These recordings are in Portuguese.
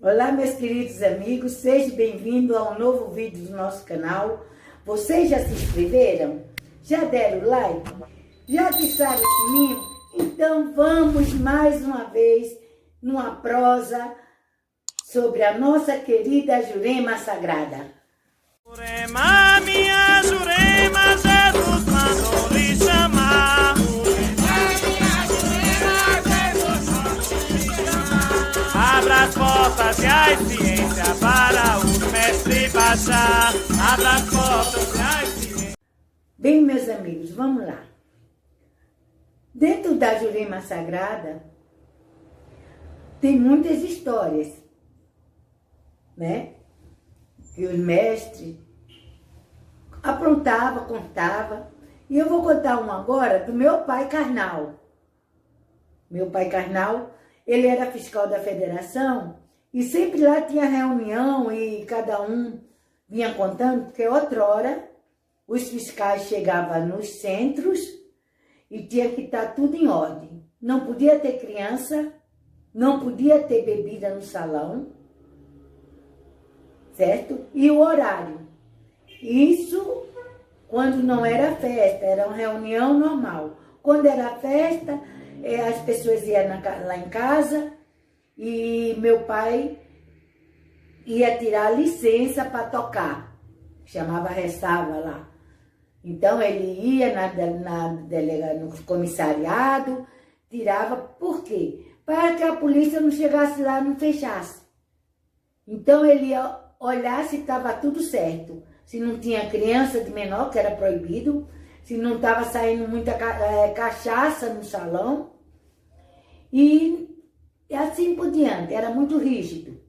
Olá, meus queridos amigos, sejam bem-vindos a um novo vídeo do nosso canal. Vocês já se inscreveram? Já deram like? Já atiçaram o sininho? Então vamos mais uma vez numa prosa sobre a nossa querida Jurema Sagrada. Jurema, minha Jurema, Jesus mandou lhe chamar. Abra as portas e a ciência para o mestre baixar. Abra as portas e a ciência. Bem, meus amigos, vamos lá. Dentro da Jurema Sagrada tem muitas histórias, né? Que os mestres aprontavam, contavam. E eu vou contar uma agora do meu pai carnal. Meu pai carnal, ele era fiscal da federação e sempre lá tinha reunião e cada um vinha contando, porque outrora os fiscais chegavam nos centros e tinha que estar tudo em ordem. Não podia ter criança, não podia ter bebida no salão, certo? E o horário. Isso quando não era festa, era uma reunião normal. Quando era festa, as pessoas iam lá em casa e meu pai ia tirar licença para tocar. Chamava ressalva lá. Então ele ia no comissariado, tirava. Por quê? Para que a polícia não chegasse lá e não fechasse. Então ele ia olhar se estava tudo certo. Se não tinha criança de menor, que era proibido. Se não estava saindo muita cachaça no salão. E assim por diante. Era muito rígido.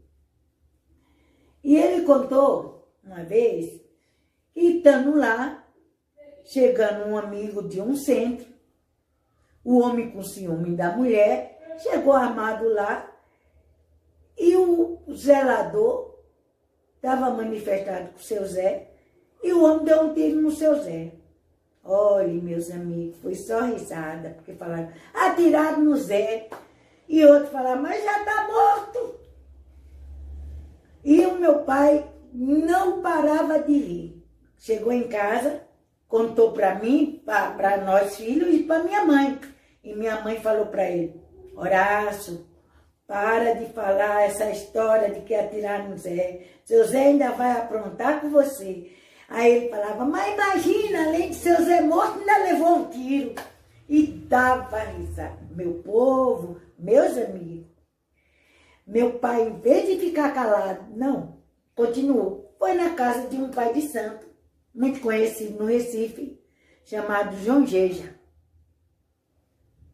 E ele contou uma vez que estando lá, chegando um amigo de um centro, o homem com ciúme da mulher, chegou armado lá e o zelador estava manifestado com o seu Zé e o homem deu um tiro no seu Zé. Olha, meus amigos, foi só risada, porque falaram, atirado no Zé. E outro falaram, mas já está morto. E o meu pai não parava de rir. Chegou em casa, contou para mim, para nós filhos e para minha mãe. E minha mãe falou para ele, Horácio, para de falar essa história de que atiraram no Zé. Seu Zé ainda vai aprontar com você. Aí ele falava, mas imagina, além de seu Zé morto, ainda levou um tiro. E dava risada. Meu povo, meus amigos, meu pai, em vez de ficar calado, não, continuou. Foi na casa de um pai de santo, muito conhecido no Recife, chamado João Geja.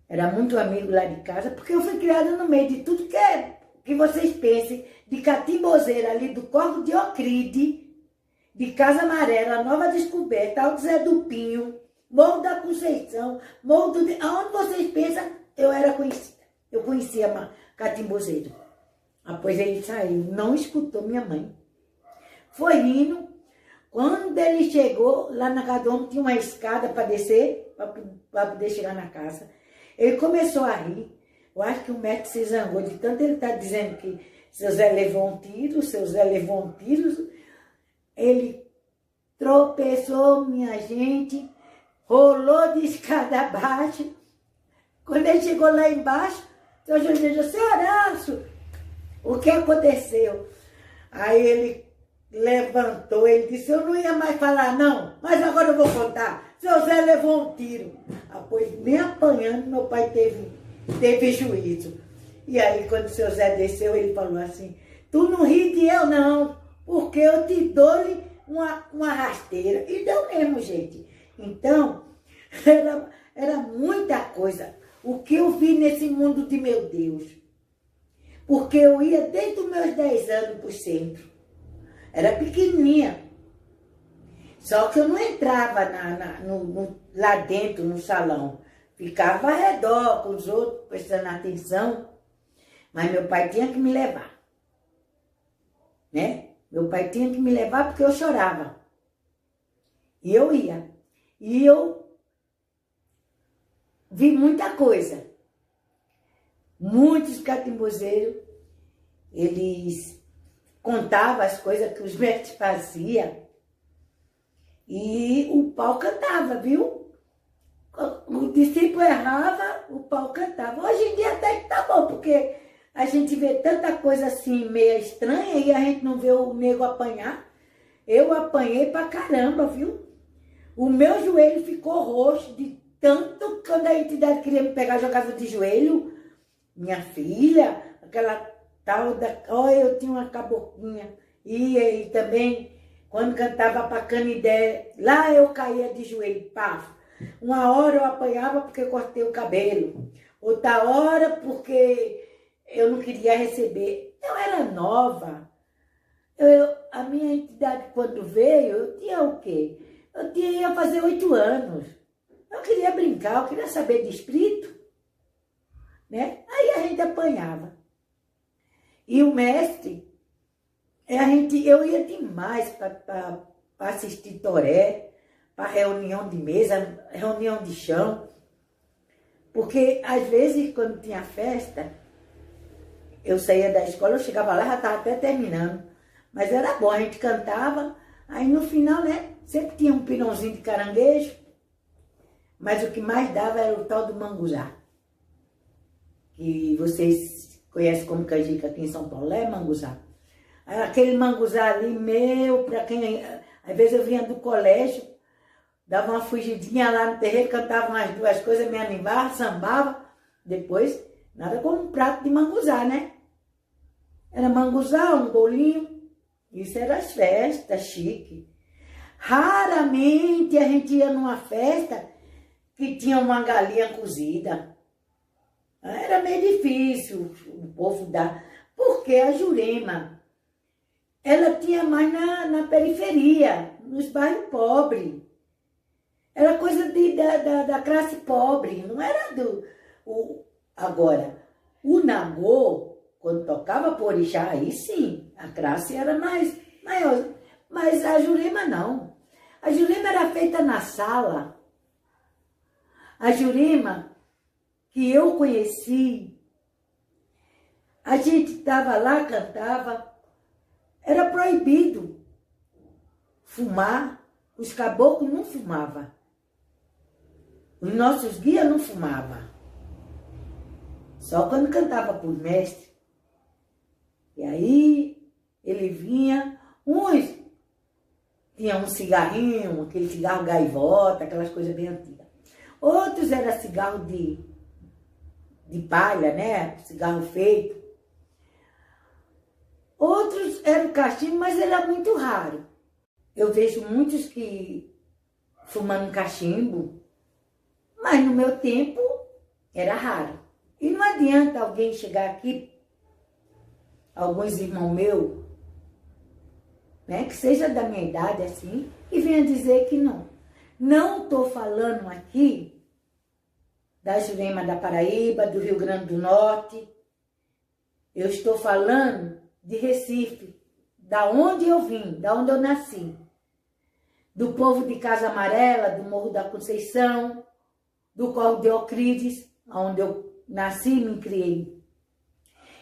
Era muito amigo lá de casa, porque eu fui criada no meio de tudo que vocês pensem, de Catimbozeira, ali do Corvo de Ocride, de Casa Amarela, Nova Descoberta, Alto Zé do Pinho, Morro da Conceição, Morro do... Aonde vocês pensam, eu era conhecida. Eu conhecia Catimbozeiro. Após ele saiu, não escutou minha mãe. Foi indo. Quando ele chegou, lá na casa do homem tinha uma escada para descer, para poder chegar na casa. Ele começou a rir. Eu acho que o médico se zangou de tanto ele tá dizendo que seu Zé levou um tiro, seu Zé levou um tiro. Ele tropeçou, minha gente, rolou de escada abaixo. Quando ele chegou lá embaixo, seu José disse, seu Horácio, o que aconteceu? Aí ele levantou, ele disse, eu não ia mais falar não, mas agora eu vou contar. Seu Zé levou um tiro. Após me apanhando, meu pai teve juízo. E aí, quando o seu Zé desceu, ele falou assim, tu não ri de eu não, porque eu te dou-lhe uma rasteira. E deu mesmo, gente. Então, era muita coisa. O que eu vi nesse mundo de meu Deus. Porque eu ia desde os meus 10 anos para o centro. Era pequenininha. Só que eu não entrava lá dentro, no salão. Ficava ao redor com os outros, prestando atenção. Mas meu pai tinha que me levar. Né? Meu pai tinha que me levar porque eu chorava. E eu ia. E eu vi muita coisa. Muitos catimbozeiros eles contavam as coisas que os mestres faziam e o pau cantava, viu? O discípulo errava, o pau cantava. Hoje em dia até que tá bom, porque a gente vê tanta coisa assim meio estranha e a gente não vê o nego apanhar. Eu apanhei pra caramba, viu? O meu joelho ficou roxo de tanto quando a entidade queria me pegar, jogava de joelho. Minha filha, aquela tal da... Olha, eu tinha uma caboclinha. E também, quando cantava pra Canidé, lá eu caía de joelho, pá. Uma hora eu apanhava porque cortei o cabelo. Outra hora porque eu não queria receber. Eu era nova. A minha entidade, quando veio, eu tinha o quê? Ia fazer 8 anos. Eu queria brincar, eu queria saber de espírito, né? Aí a gente apanhava. E o mestre, eu ia demais para assistir toré, para reunião de mesa, reunião de chão. Porque, às vezes, quando tinha festa, eu saía da escola, eu chegava lá, já estava até terminando. Mas era bom, a gente cantava, aí no final, né, sempre tinha um pirãozinho de caranguejo, mas o que mais dava era o tal do manguzá, que vocês conhecem como canjica aqui em São Paulo, é manguzá. Aquele manguzá ali, meu, para quem... Às vezes eu vinha do colégio, dava uma fugidinha lá no terreiro, cantava umas 2 coisas, me animava, sambava, depois, nada como um prato de manguzá, né? Era manguzá, um bolinho. Isso era as festas chique. Raramente a gente ia numa festa que tinha uma galinha cozida. Era meio difícil o povo dar. Porque a Jurema, ela tinha mais na periferia, nos bairros pobres. Era coisa da classe pobre, não era Agora, o Nagô, quando tocava por orixá, aí sim, a classe era maior. Mas a Jurema não. A Jurema era feita na sala. A Jurema que eu conheci, a gente estava lá, cantava, era proibido fumar. Os caboclos não fumavam. Os nossos guias não fumavam. Só quando cantava por mestre. E aí ele vinha, uns tinham um cigarrinho, aquele cigarro gaivota, aquelas coisas bem antigas. Outros era cigarro de palha, né? Cigarro feito. Outros eram cachimbo, mas era muito raro. Eu vejo muitos que fumando cachimbo, mas no meu tempo era raro. E não adianta alguém chegar aqui, alguns irmãos meus, né, que seja da minha idade assim, e venha dizer que não. Não estou falando aqui da Jurema da Paraíba, do Rio Grande do Norte. Eu estou falando de Recife, da onde eu vim, da onde eu nasci. Do povo de Casa Amarela, do Morro da Conceição, do Córrego de Euclides, onde eu nasci e me criei.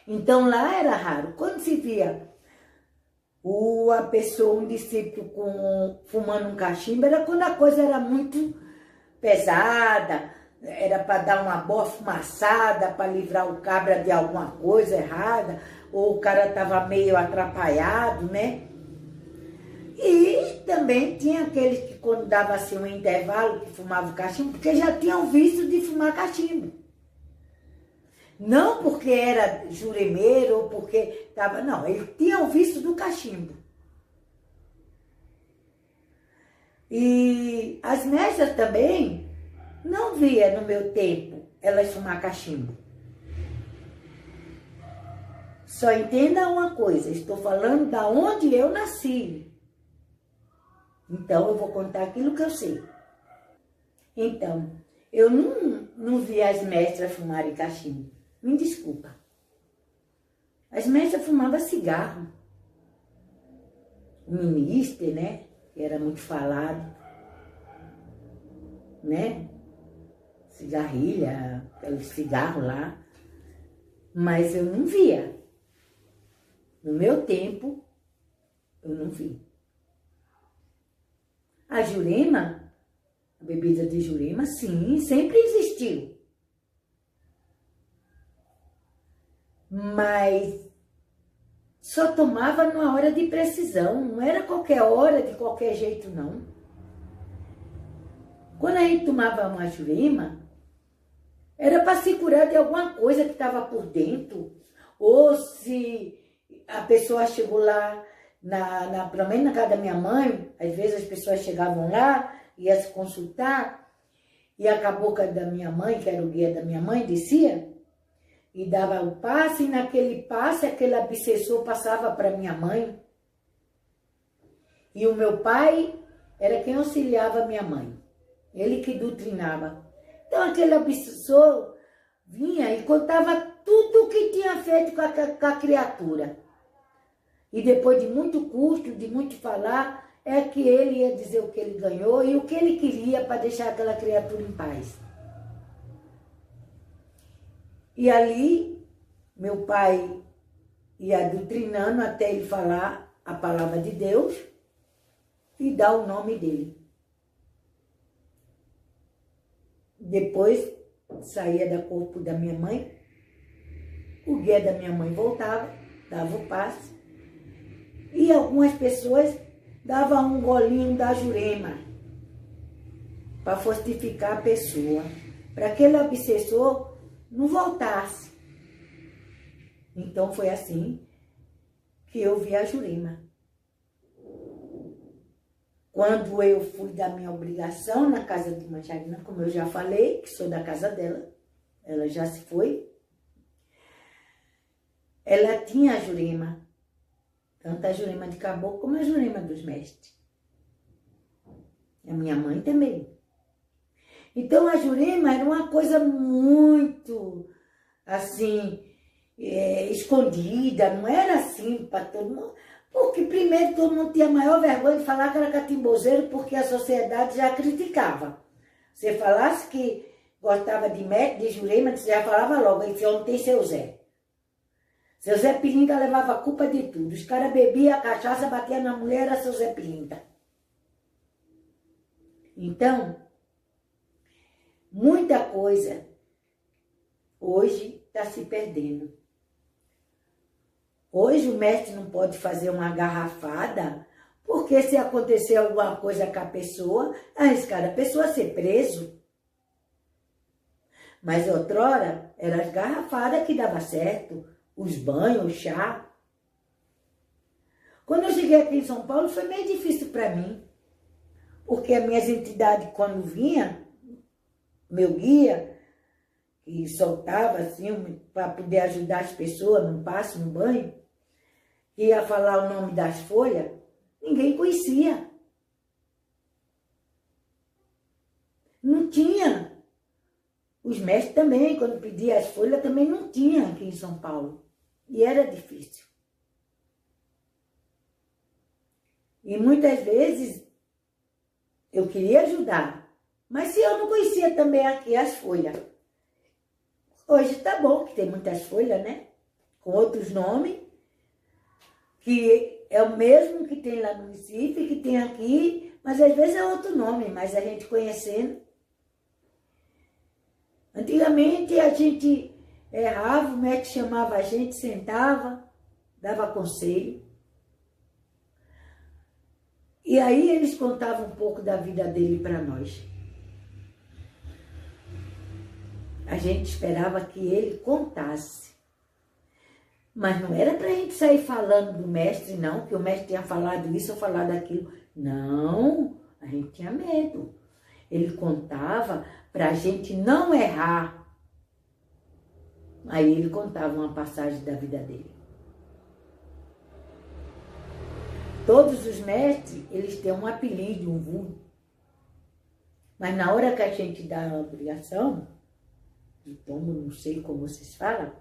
Então lá era raro. Quando se via a pessoa, um discípulo fumando um cachimbo, era quando a coisa era muito pesada, era para dar uma boa fumaçada, para livrar o cabra de alguma coisa errada, ou o cara estava meio atrapalhado, né? E também tinha aqueles que quando dava assim um intervalo, que fumavam cachimbo, porque já tinham visto de fumar cachimbo. Não porque era juremeiro ou porque estava... Não, eles tinham visto do cachimbo. E as mestras também não via no meu tempo elas fumar cachimbo. Só entenda uma coisa, estou falando da onde eu nasci. Então eu vou contar aquilo que eu sei. Então, eu não vi as mestras fumarem cachimbo. Me desculpa. As mestras fumavam cigarro. O ministro, né? Que era muito falado. Né? Cigarrilha, aquele cigarro lá. Mas eu não via. No meu tempo, eu não vi. A Jurema, a bebida de Jurema, sim, sempre existiu. Mas só tomava numa hora de precisão, não era qualquer hora, de qualquer jeito, não. Quando a gente tomava uma Jurema, era para se curar de alguma coisa que estava por dentro, ou se a pessoa chegou lá, pelo menos na casa da minha mãe, às vezes as pessoas chegavam lá, ia se consultar, e a cabocla da minha mãe, que era o guia da minha mãe, descia, e dava o passe, e naquele passe, aquele obsessor passava para minha mãe. E o meu pai era quem auxiliava a minha mãe. Ele que doutrinava. Então aquele obsessor vinha e contava tudo o que tinha feito com a criatura. E depois de muito custo, de muito falar, é que ele ia dizer o que ele ganhou e o que ele queria para deixar aquela criatura em paz. E ali, meu pai ia doutrinando até ele falar a palavra de Deus e dar o nome dele. Depois, saía do corpo da minha mãe, o guia da minha mãe voltava, dava o passe, e algumas pessoas davam um golinho da Jurema para fortificar a pessoa, para aquele obsessor não voltasse. Então foi assim que eu vi a Jurema. Quando eu fui da minha obrigação na casa de Manjarina, como eu já falei, que sou da casa dela, ela já se foi, ela tinha a Jurema, tanto a Jurema de caboclo como a Jurema dos mestres. A minha mãe também. Então a Jurema era uma coisa muito, assim, escondida, não era assim para todo mundo. Porque primeiro todo mundo tinha a maior vergonha de falar que era catimbozeiro, porque a sociedade já criticava. Você falasse que gostava de mestre, de Jurema, você já falava logo, esse homem tem seu Zé. Seu Zé Pilinta levava a culpa de tudo. Os caras bebiam a cachaça, batiam na mulher, era seu Zé Pilinta. Então, muita coisa hoje está se perdendo. Hoje o mestre não pode fazer uma garrafada, porque se acontecer alguma coisa com a pessoa, arriscar a pessoa ser preso. Mas outrora, era as garrafadas que dava certo, os banhos, o chá. Quando eu cheguei aqui em São Paulo, foi meio difícil para mim, porque as minhas entidades, quando vinha, meu guia, que soltava assim, para poder ajudar as pessoas no passe, no banho, ia falar o nome das folhas, ninguém conhecia. Não tinha. Os mestres também, quando pediam as folhas, também não tinha aqui em São Paulo. E era difícil. E muitas vezes eu queria ajudar, mas se eu não conhecia também aqui as folhas. Hoje tá bom, que tem muitas folhas, né? Com outros nomes, que é o mesmo que tem lá no Recife, que tem aqui, mas às vezes é outro nome, mas a gente conhecendo. Antigamente a gente errava, o mestre chamava a gente, sentava, dava conselho. E aí eles contavam um pouco da vida dele para nós. A gente esperava que ele contasse. Mas não era para a gente sair falando do mestre, não, que o mestre tinha falado isso ou falado aquilo. Não, a gente tinha medo. Ele contava para a gente não errar. Aí ele contava uma passagem da vida dele. Todos os mestres, eles têm um apelido, um vulgo. Mas na hora que a gente dá a obrigação, de tombo, não sei como vocês falam,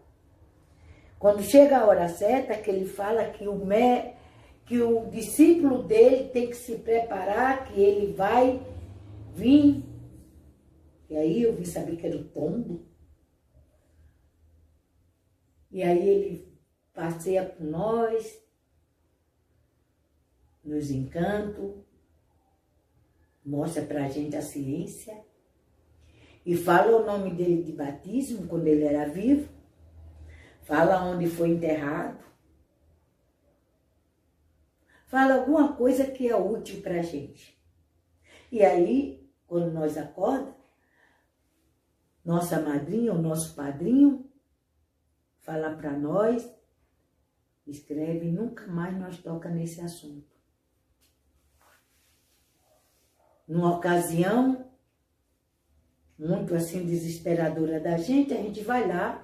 quando chega a hora certa, que ele fala que o discípulo dele tem que se preparar, que ele vai vir. E aí eu vim saber que era o tombo. E aí ele passeia com nós, nos encanta, mostra pra gente a ciência e fala o nome dele de batismo quando ele era vivo, fala onde foi enterrado, fala alguma coisa que é útil pra gente. E aí, quando nós acordamos, nossa madrinha ou nosso padrinho fala para nós, escreve, nunca mais nós toca nesse assunto. Numa ocasião muito assim desesperadora da gente, a gente vai lá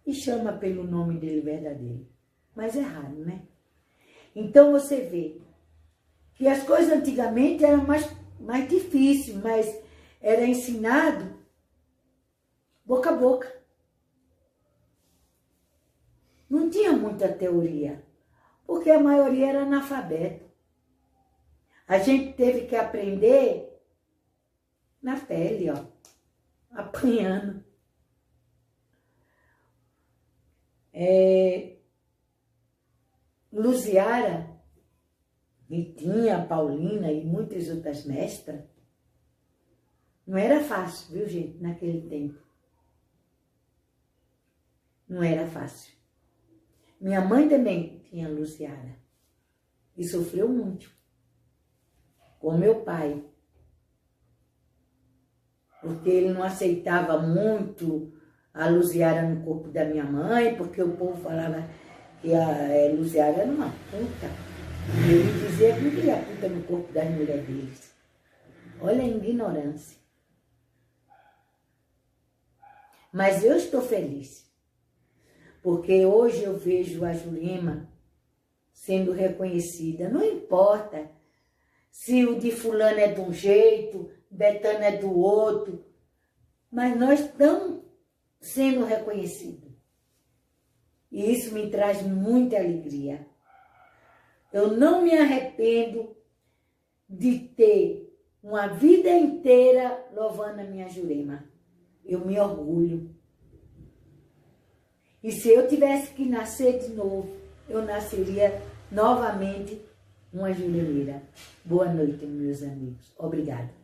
e chama pelo nome dele verdadeiro. Mas é raro, né? Então você vê que as coisas antigamente eram mais difíceis, mas era ensinado boca a boca. Não tinha muita teoria, porque a maioria era analfabeto. A gente teve que aprender na pele, ó, apanhando. Luziara, Ritinha, Paulina e muitas outras mestras, não era fácil, viu, gente, naquele tempo. Não era fácil. Minha mãe também tinha Luziara e sofreu muito com meu pai, porque ele não aceitava muito a Luziara no corpo da minha mãe, porque o povo falava que a Luziara era uma puta. E ele dizia que não queria puta no corpo das mulheres deles. Olha a ignorância. Mas eu estou feliz, porque hoje eu vejo a Jurema sendo reconhecida. Não importa se o de fulano é de um jeito, Betânia é do outro, mas nós estamos sendo reconhecidos. E isso me traz muita alegria. Eu não me arrependo de ter uma vida inteira louvando a minha Jurema. Eu me orgulho. E se eu tivesse que nascer de novo, eu nasceria novamente uma juremeira. Boa noite, meus amigos. Obrigada.